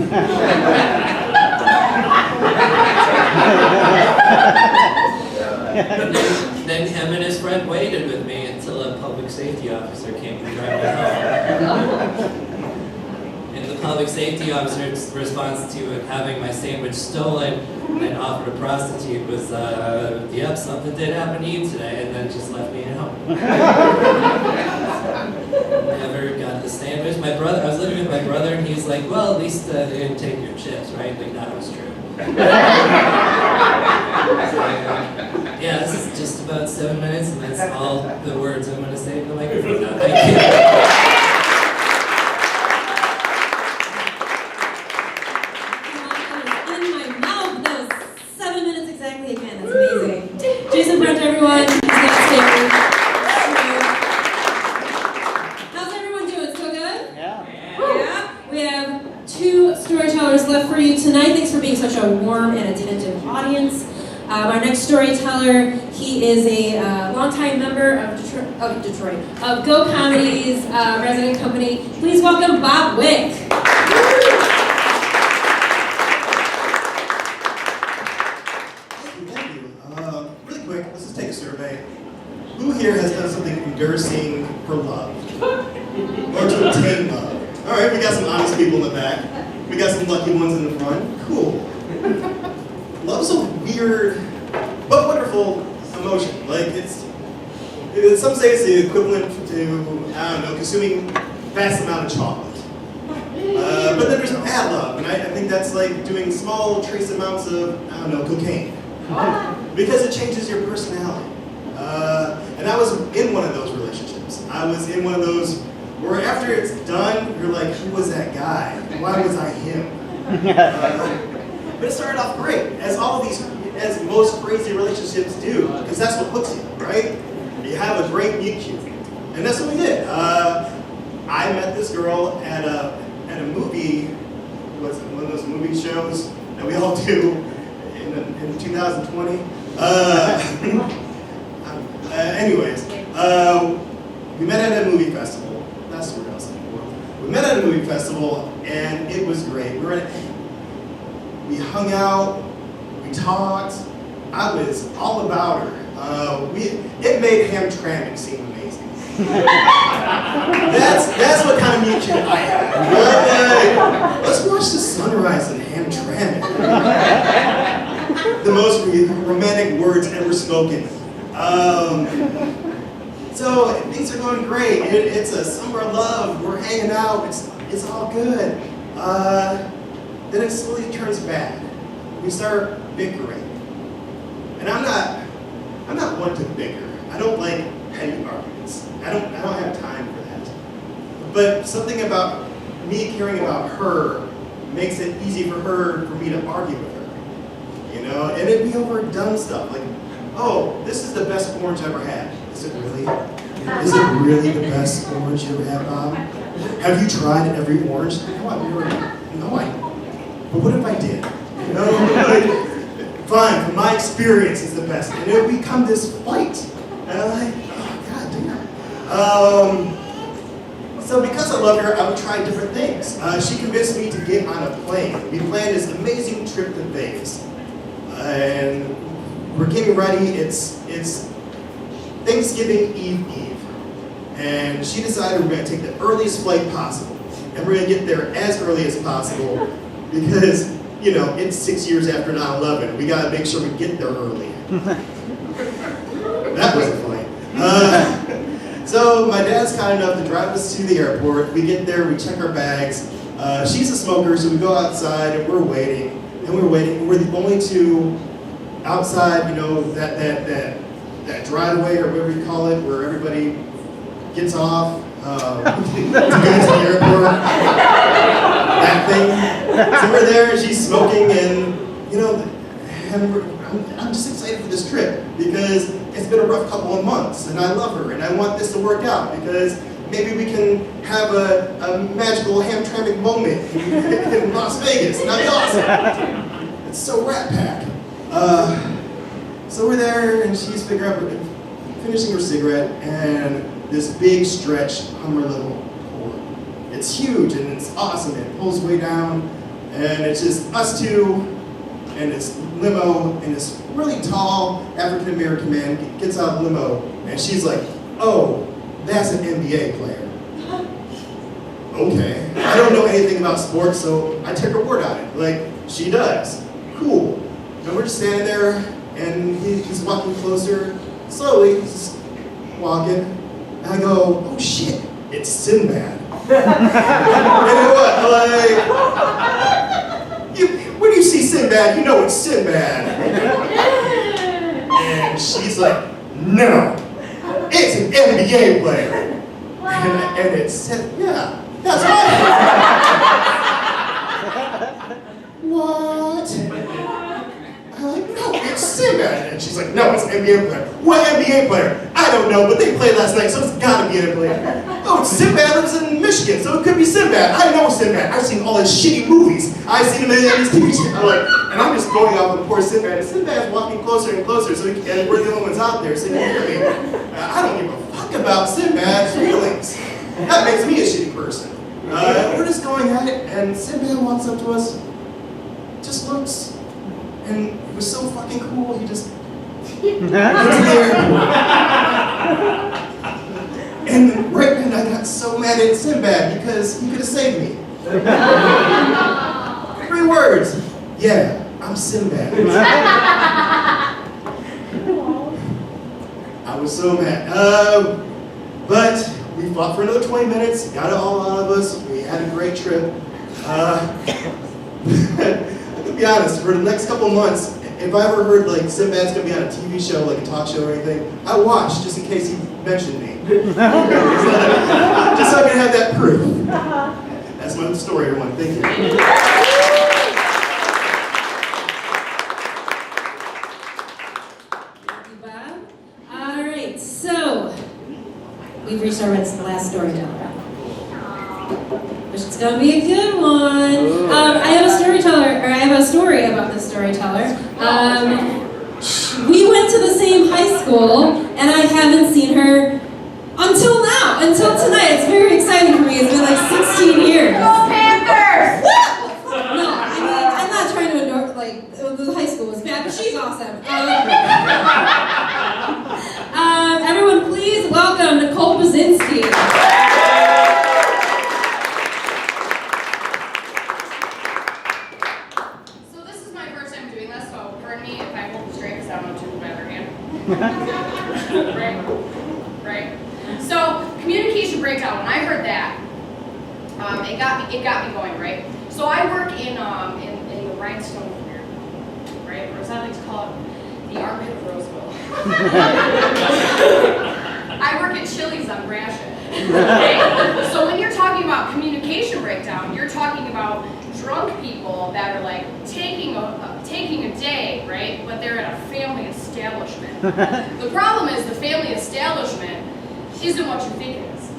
S8: Then him and his friend waited with me until a public safety officer came to drive me home. And the public safety officer's response to having my sandwich stolen and offered a prostitute was, yep, something did happen to you today, and then just left me at home. Never got the sandwich. I was living with my brother, and he was like, well, at least they didn't take your chips, right? That was true. Yeah, this is just about 7 minutes, and that's all the words I'm going to say to the microphone now. Thank you.
S2: In my mouth. That was 7 minutes exactly again. That's amazing. Jason Brent, everyone. He's not scary. Thanks for being such a warm and attentive audience. Our next storyteller, he is a longtime member of Go Comedy's resident company. Please welcome Bob Wick.
S9: Thank you. Really quick, let's just take a survey. Who here has done something embarrassing for love? Or to obtain love? All right, we got some honest people in the back. We got some lucky ones in the front. Cool. Love's a weird but wonderful emotion. Like some say it's the equivalent to, I don't know, consuming vast amount of chocolate. But then there's bad love, and I think that's like doing small trace amounts of, I don't know, cocaine. Because it changes your personality. And I was in one of those relationships. I was in one of those where after it's done, you're like, who was that guy? Why was I him? But it started off great, as most crazy relationships do, because that's what hooks you, right? You have a great meet cute, and that's what we did. I met this girl at a movie, what's it, one of those movie shows that we all do in 2020. Anyways, we met at a movie festival. That's the word I was looking for. We met at a movie festival, and it was great. We hung out, we talked. I was all about her. It made Hamtramck seem amazing. That's what kind of meet cute I had. Like, let's watch the sunrise in Hamtramck. The most romantic words ever spoken. So things are going great. It's a summer of love. We're hanging out. It's all good. Then it slowly turns bad. We start bickering, and I'm not one to bicker. I don't like petty arguments. I don't have time for that. But something about me caring about her makes it easy for me to argue with her. You know, and it'd be over dumb stuff like, oh, this is the best orange I ever had. Is it really? Is it really the best orange you ever had, Bob? Have you tried every orange? No, but what if I did? You know, like, fine, from my experience, it's the best. And it would become this fight. And I'm like, oh, god damn. So because I love her, I would try different things. She convinced me to get on a plane. We planned this amazing trip to Vegas. And we're getting ready. It's Thanksgiving Eve. And she decided we're going to take the earliest flight possible. And we're going to get there as early as possible because, you know, it's 6 years after 9/11. We got to make sure we get there early. That was a flight. So my dad's kind enough to drive us to the airport. We get there, we check our bags. She's a smoker, so we go outside and we're waiting. And we're waiting. We're the only two outside, you know, that driveway or whatever you call it, where everybody gets off to go to the airport. That thing. So we're there, and she's smoking, and you know, I'm just excited for this trip because it's been a rough couple of months, and I love her, and I want this to work out because maybe we can have a magical Hamtramck moment in Las Vegas, and that'd be awesome. It's so Rat Pack. So we're there, and she's finishing her cigarette, and this big stretch Hummer little Accord. It's huge, and it's awesome. It pulls way down, and it's just us two, and it's limo, and this really tall African-American man gets out of the limo, and she's like, oh, that's an NBA player. Okay. I don't know anything about sports, so I take her word on it. Like, she does. Cool. And we're just standing there, and he's walking closer, slowly, he's just walking, and I go, oh shit, it's Sinbad. And what, like, when you see Sinbad, you know it's Sinbad. And she's like, no, it's an NBA player. And it said, yeah, that's right. What? I'm like, no, it's Sinbad. And she's like, no, it's an NBA player. What NBA player? I don't know, but they played last night, so it's gotta be an NBA player. oh, Sinbad lives in Michigan, so it could be Sinbad. I know Sinbad. I've seen all his shitty movies. I've seen him in his TV shows. And I'm just going off with poor Sinbad. And Sinbad's walking closer and closer, and we're the only ones out there, so he can hear me. I don't give a fuck about Sinbad's feelings. That makes me a shitty person. We're just going at it, and Sinbad walks up to us, just looks, and it was so fucking cool. He just looks there. And right then I got so mad at Sinbad because he could have saved me. 3 words. Yeah, I'm Sinbad. I was so mad. But we fought for another 20 minutes, got it all out of us. We had a great trip. I can be honest, for the next couple months, if I ever heard like Sinbad's gonna be on a TV show, like a talk show or anything, I watched just in case he mentioned me. Just so I can have that proof. That's my story, everyone. Thank you.
S2: Thank you, Bob. All right, so we've reached our last storyteller. It's gonna be a good one. I have a story about this storyteller. We went to the same high school, and I haven't seen her until now, until tonight. It's very exciting for me. It's been like 16 years.
S10: Go Panthers!
S2: No, I mean, I'm not trying to endorse, like, the high school was bad, but she's awesome. Everyone, please welcome Nicole Bazinski.
S10: So this is my first time doing this, so pardon me if I hold the straight because I don't know to my other hand. Right. So communication breakdown. When I heard that, it got me going. Right. So I work in the rhinestone career, right? Or as I like to call it, the armpit of Roseville. I work at Chili's on Gratiot. Okay? So when you're talking about communication breakdown, you're talking about drunk people that are like taking a day, right? But they're at a family establishment. The problem is the family establishment isn't what you think it is.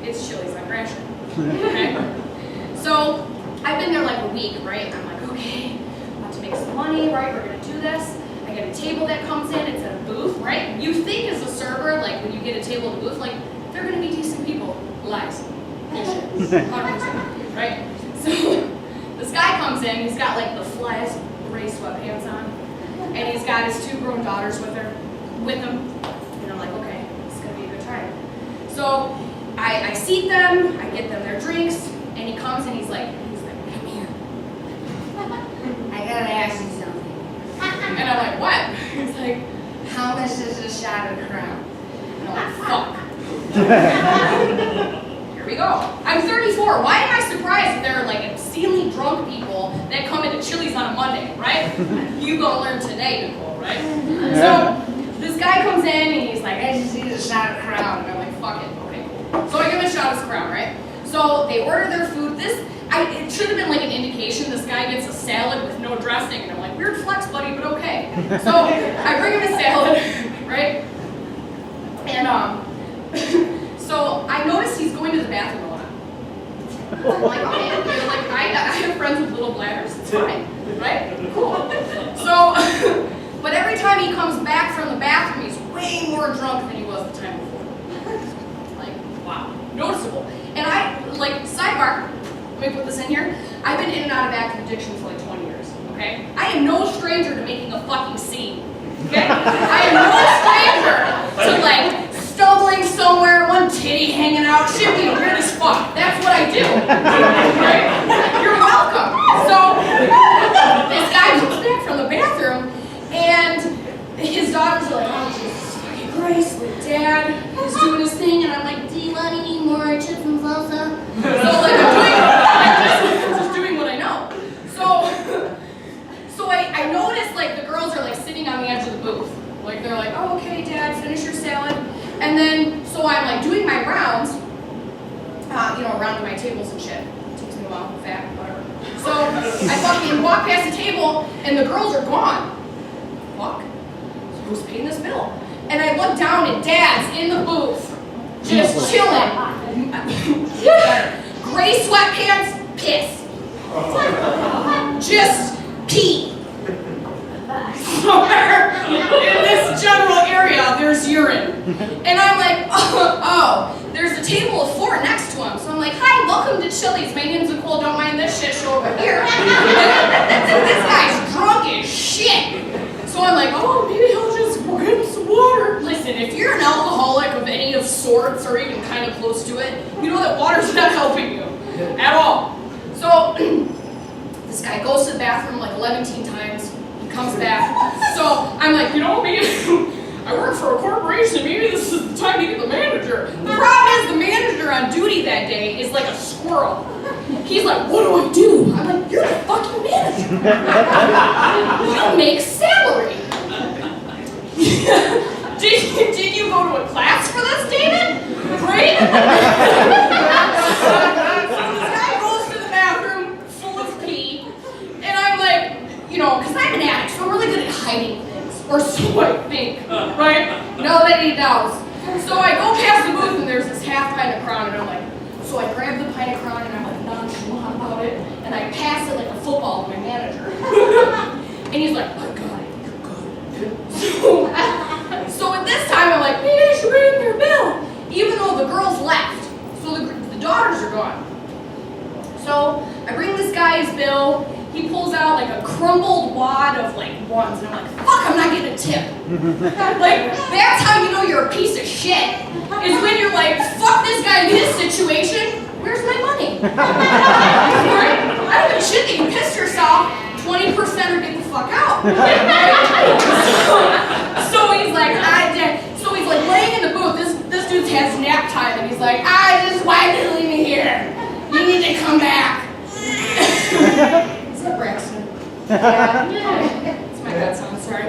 S10: It's Chili's on Gratiot. Okay? So I've been there like a week, right? I'm like, okay, I'm about to make some money, right? We're gonna do this. I get a table that comes in, it's at a booth, right? You think as a server, like when you get a table at a booth, like they're gonna be decent people. Lies. Bullshit. 100%, right? So this guy comes in, he's got like the flyest gray sweatpants on, and he's got his 2 grown daughters with him, and I'm like, okay, this is gonna be a good time. So I seat them, I get them their drinks, and he comes and he's like, come here. I gotta ask you something. And I'm like, what? He's like, how much is a shot of Crown? And I'm like, fuck. Here we go. I'm 34. Why am I surprised that there are like obscenely drunk people that come into Chili's on a Monday, right? You gonna learn today, Nicole, right? So this guy comes in and he's like, I just need a shot of Crown. And I'm like, fuck it. Okay, cool. So I give him a shot of Crown, right? So they order their food. It should have been like an indication. This guy gets a salad with no dressing. And I'm like, weird flex, buddy, but okay. So I bring him a salad, right? And so I noticed he's going to the bathroom a lot. I'm like, okay, like I have friends with little bladders. It's fine, right? Cool. So, but every time he comes back from the bathroom, he's way more drunk than he was the time before. Like, wow, noticeable. And sidebar, let me put this in here. I've been in and out of active addiction for like 20 years, okay? I am no stranger to making a fucking scene, okay? I am no stranger to like stumbling somewhere, one titty hanging out, shit being weird as fuck. That's what I do, okay? You're welcome. So, this guy comes back from the bathroom, and his daughters are like, oh, Jesus fucking Christ, the dad is doing his thing, and I'm like, do you want any more chips and salsa? So like I'm just doing what I know. So I noticed like the girls are like sitting on the edge of the booth. Like they're like, oh okay, Dad, finish your salad. And then so I'm like doing my rounds, around my tables and shit. It takes me a while, fat, whatever. So I fucking walk past the table and the girls are gone. Fuck. So who's paying this bill? And I look down and Dad's in the booth, just chilling. gray sweatpants, piss. Just pee. Somewhere in this general area, there's urine. And I'm like, oh, there's a table of 4 next to him. So I'm like, hi, welcome to Chili's. My name's Nicole, don't mind this shit show over here. This guy's drunk as shit. So I'm like, oh, maybe he'll just go get him some water. Listen, if you're an alcoholic of any of sorts or even kind of close to it, you know that water's not helping you at all. So this guy goes to the bathroom like 11 times. He comes back. So I'm like, you know, maybe I work for a corporation. Maybe this is the time to get the manager. The problem is the manager on duty that day is like a squirrel. He's like, what do? I'm like, you're the fucking manager. You make salary. Did you go to a class for this, David? Right? So this guy goes to the bathroom full of pee, and I'm like, you know, because I'm an addict, so I'm really good at hiding things, or so I think, right? Know that he knows. So I go past the booth, and there's this half pint of Crown, and I'm like, so I grab the pint of Crown, and I'm like nonchalant about it, and I pass it like a football to my manager. And he's like, I got it, you're good. So at this time, I'm like, maybe I should bring him your bill, even though the girls left. So the daughters are gone. So I bring this guy his bill. He pulls out like a crumbled wad of like ones, and I'm like, fuck, I'm not getting a tip. Like, that's how you know you're a piece of shit, is when you're like, fuck this guy in his situation, where's my money? Right? I don't give a shit that you pissed yourself, 20% or get the fuck out. So he's like, so he's like laying in the booth, this dude has nap time, and he's like, why did you leave me here? You need to come back. Is that Braxton? Yeah. It's my bad song, sorry.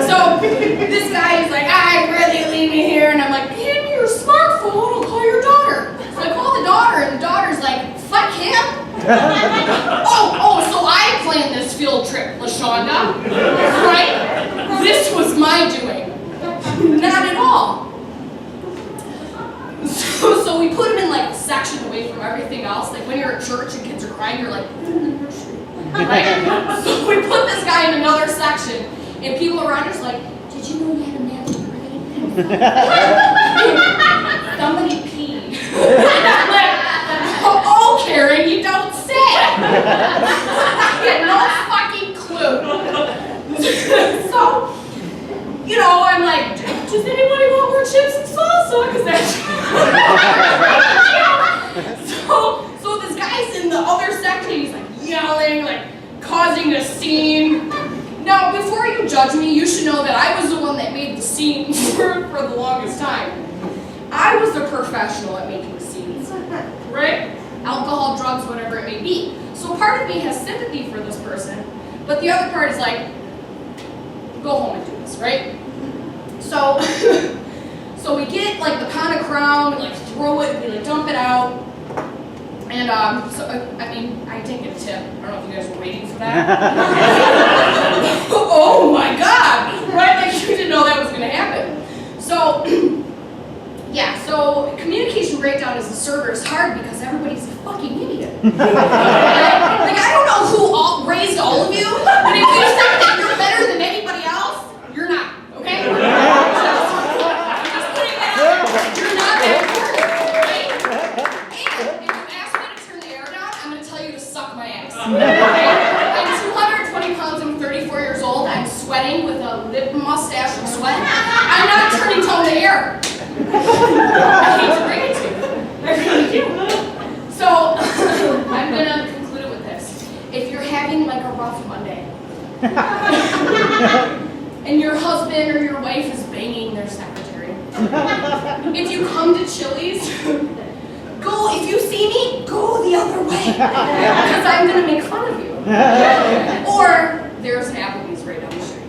S10: So this guy is like, I'd rather leave me here, and I'm like, give me your smartphone, I'll call your daughter. So I call the daughter, and the daughter's like, fuck him. So I planned this field trip, LaShonda. Right? This was my doing. Not at all. So we put him in like a section away from everything else. Like when you're at church and kids are crying, you're like, right? So we put this guy in another section, and people around us like, did you know you had a man brain? Somebody peed. I'm like, oh, Karen, you don't say. I had no fucking clue. So, you know, I'm like, does anybody want more chips and salsa? Because that's so this guy's in the other section, he's like yelling, like causing a scene. Now, before you judge me, you should know that I was the one that made the scene for the longest time. I was the professional at making scenes, right? Alcohol, drugs, whatever it may be. So part of me has sympathy for this person, but the other part is like, go home and do this, right? So, so we get like the pound of Crown, we like throw it, we like dump it out, and so I mean, I didn't get a tip. I don't know if you guys were waiting for that. Oh my God, right? Like you didn't know that was gonna happen. So, yeah. So communication breakdown as a server is hard because everybody's a fucking idiot. Like I don't know who raised all of you, but if you think that you're better than anybody else, you're not. Okay? I'm just putting that out there. You're not that important, right? And if you ask me to turn the air down, I'm going to tell you to suck my ass. Okay? I'm 220 pounds, I'm 34 years old, I'm sweating with a lip mustache of sweat. I'm not turning on the air. I hate to bring it to you. I really do. So, I'm going to conclude it with this. If you're having like a rough Monday, and your husband or your wife is banging their secretary, if you come to Chili's, if you see me, go the other way, because I'm going to make fun of you. Or, there's an Applebee's right down the street.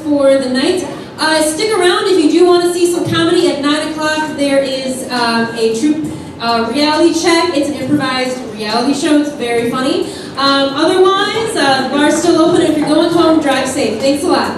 S2: For the night. a troop reality check. It's an improvised reality show. It's very funny. Otherwise, the bar's still open. If you're going home, drive safe. Thanks a lot.